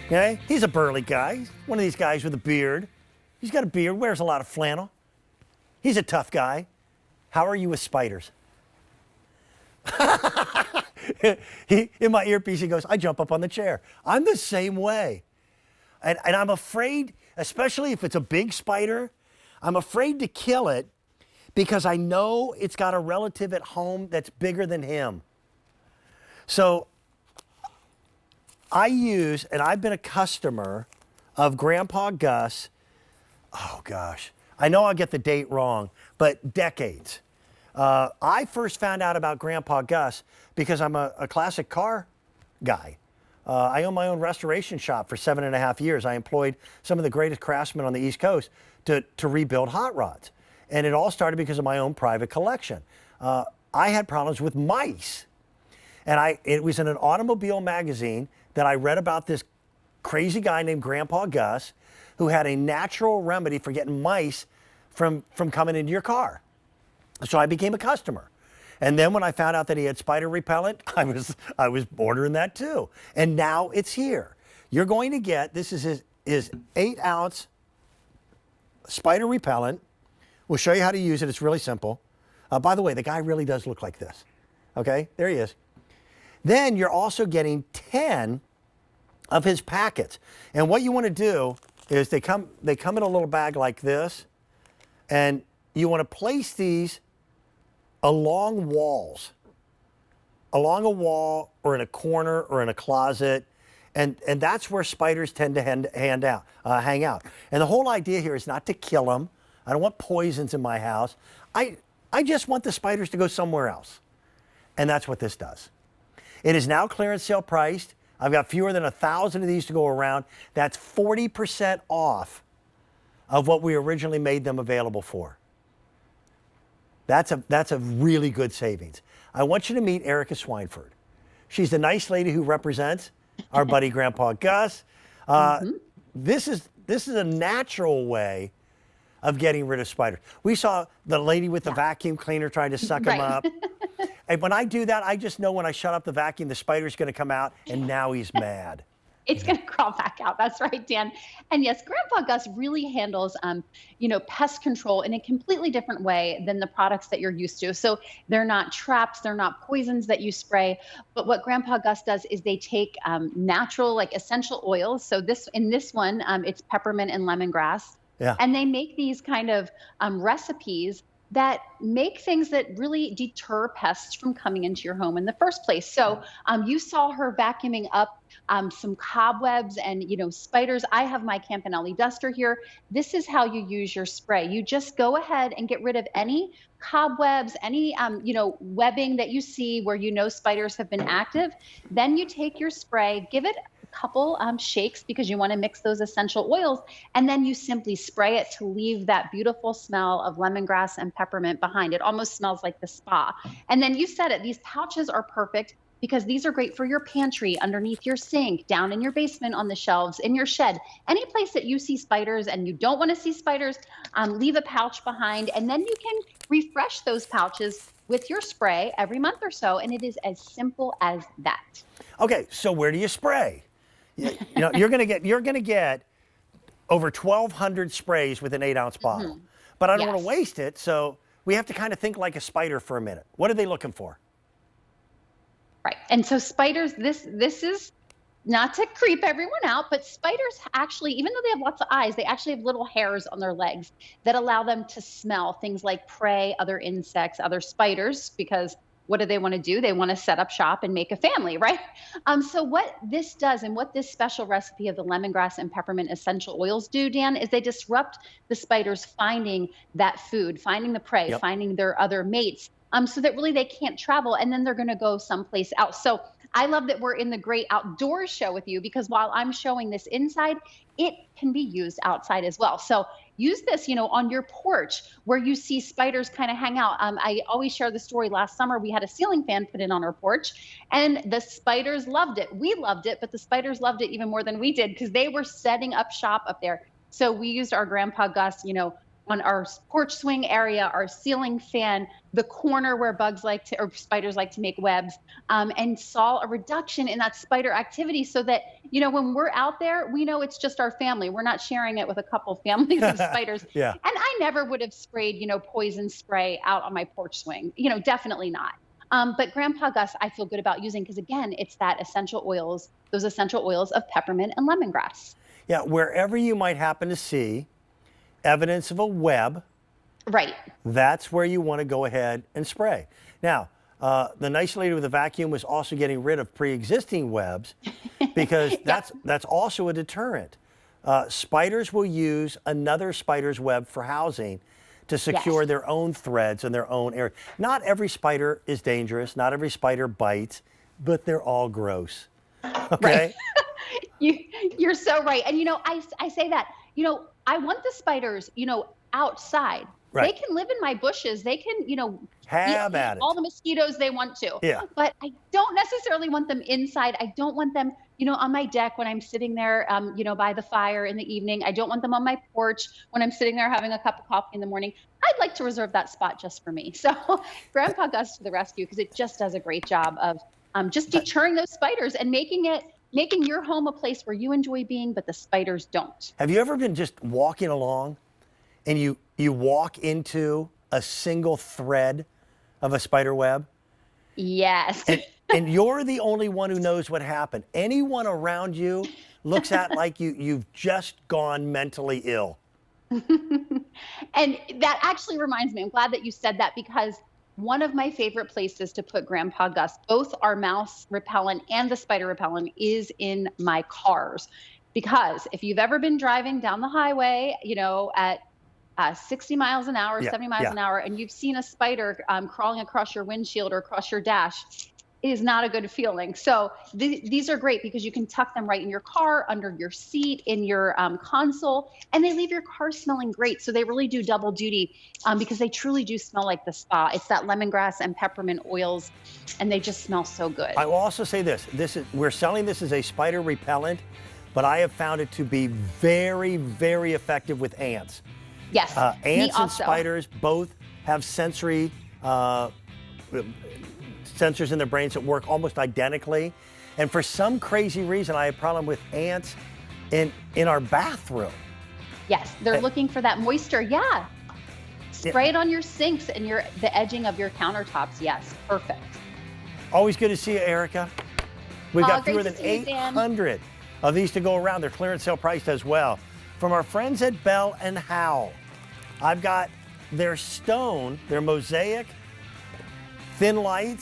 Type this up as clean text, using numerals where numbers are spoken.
Okay? He's a burly guy. One of these guys with a beard. He's got a beard, wears a lot of flannel. He's a tough guy. How are you with spiders? In my earpiece, he goes, I jump up on the chair. I'm the same way. And I'm afraid, especially if it's a big spider, I'm afraid to kill it because I know it's got a relative at home that's bigger than him. So I use, and I've been a customer of Grandpa Gus, oh gosh, I know I'll get the date wrong, but decades. I first found out about Grandpa Gus because I'm a classic car guy. I own my own restoration shop for 7.5 years. I employed some of the greatest craftsmen on the East Coast to rebuild hot rods. And it all started because of my own private collection. I had problems with mice. And it was in an automobile magazine that I read about this crazy guy named Grandpa Gus who had a natural remedy for getting mice from coming into your car. So I became a customer. And then when I found out that he had spider repellent, I was ordering that too. And now it's here. You're going to get, this is his 8-ounce spider repellent. We'll show you how to use it. It's really simple. By the way, the guy really does look like this. Okay, there he is. Then you're also getting 10 of his packets. And what you want to do is they come in a little bag like this, and you want to place these along walls, along a wall or in a corner or in a closet, and that's where spiders tend to hang out. And the whole idea here is not to kill them. I don't want poisons in my house. I just want the spiders to go somewhere else. And that's what this does. It is now clearance sale priced. I've got fewer than 1,000 of these to go around. That's 40% off of what we originally made them available for. That's a really good savings. I want you to meet Erica Swineford. She's the nice lady who represents our buddy Grandpa Gus. This is a natural way of getting rid of spiders. We saw the lady with the vacuum cleaner trying to suck them up. And when I do that, I just know when I shut up the vacuum, the spider's going to come out, and now he's mad. It's going to crawl back out. That's right, Dan. And yes, Grandpa Gus really handles, pest control in a completely different way than the products that you're used to. So they're not traps, they're not poisons that you spray. But what Grandpa Gus does is they take natural, like essential oils. So in this one, it's peppermint and lemongrass. Yeah. And they make these kind of recipes that make things that really deter pests from coming into your home in the first place. So you saw her vacuuming up some cobwebs and, spiders. I have my Campanelli duster here. This is how you use your spray. You just go ahead and get rid of any cobwebs, any, webbing that you see where spiders have been active. Then you take your spray, give it couple shakes because you want to mix those essential oils, and then you simply spray it to leave that beautiful smell of lemongrass and peppermint behind. It almost smells like the spa. And then you said it, these pouches are perfect because these are great for your pantry, underneath your sink, down in your basement on the shelves, in your shed, any place that you see spiders and you don't want to see spiders, leave a pouch behind, and then you can refresh those pouches with your spray every month or so, and it is as simple as that. Okay, so where do you spray? You're going to get over 1,200 sprays with an 8-ounce bottle. But I don't want to waste it, so we have to kind of think like a spider for a minute. What are they looking for? Right. And so spiders, this is not to creep everyone out, but spiders actually, even though they have lots of eyes, they actually have little hairs on their legs that allow them to smell things like prey, other insects, other spiders, because what do they want to do? They want to set up shop and make a family, right? So what this does, and what this special recipe of the lemongrass and peppermint essential oils do, Dan, is they disrupt the spiders finding that food, finding the prey, finding their other mates, so that really they can't travel, and then they're going to go someplace else. So I love that we're in the great outdoors show with you, because while I'm showing this inside, it can be used outside as well. So use this, on your porch where you see spiders kind of hang out. I always share the story. Last summer, we had a ceiling fan put in on our porch, and the spiders loved it. We loved it, but the spiders loved it even more than we did because they were setting up shop up there. So we used our Grandpa Gus, on our porch swing area, our ceiling fan, the corner where bugs like to, or spiders like to make webs, and saw a reduction in that spider activity so that, when we're out there, we know it's just our family. We're not sharing it with a couple families of spiders. Yeah. And I never would have sprayed, poison spray out on my porch swing, definitely not. But Grandpa Gus, I feel good about using because, again, it's that essential oils, those essential oils of peppermint and lemongrass. Yeah, wherever you might happen to see evidence of a web, Right. that's where you want to go ahead and spray. Now, the nice lady with the vacuum was also getting rid of pre-existing webs because that's also a deterrent. Spiders will use another spider's web for housing to secure Yes. their own threads in their own area. Not every spider is dangerous. Not every spider bites, but they're all gross. Okay? Right. You're so right. And, I say that, I want the spiders, outside. Right. They can live in my bushes. They can, Have eat at it. all the mosquitoes they want to. Yeah. But I don't necessarily want them inside. I don't want them, on my deck when I'm sitting there, by the fire in the evening. I don't want them on my porch when I'm sitting there having a cup of coffee in the morning. I'd like to reserve that spot just for me. So Grandpa Gus to the rescue, because it just does a great job of just deterring those spiders and making your home a place where you enjoy being, but the spiders don't. Have you ever been just walking along and you walk into a single thread of a spider web? Yes. And you're the only one who knows what happened. Anyone around you looks at like you've just gone mentally ill. And that actually reminds me, I'm glad that you said that because one of my favorite places to put Grandpa Gus, both our mouse repellent and the spider repellent, is in my cars. Because if you've ever been driving down the highway, at 60 miles an hour, 70 miles an hour, and you've seen a spider crawling across your windshield or across your dash, it is not a good feeling. So these are great because you can tuck them right in your car, under your seat, in your console, and they leave your car smelling great. So they really do double duty because they truly do smell like the spa. It's that lemongrass and peppermint oils, and they just smell so good. I will also say this. We're selling this as a spider repellent, but I have found it to be very, very effective with ants. Yes, Ants me and also. spiders both have sensors in their brains that work almost identically. And for some crazy reason, I have a problem with ants in our bathroom. Yes, they're looking for that moisture. Yeah. Spray it on your sinks and the edging of your countertops. Yes, perfect. Always good to see you, Erica. We've got great fewer to than see you, Dan. 800 of these to go around. They're clearance sale priced as well. From our friends at Bell and Howell, I've got their stone, their mosaic, thin lights,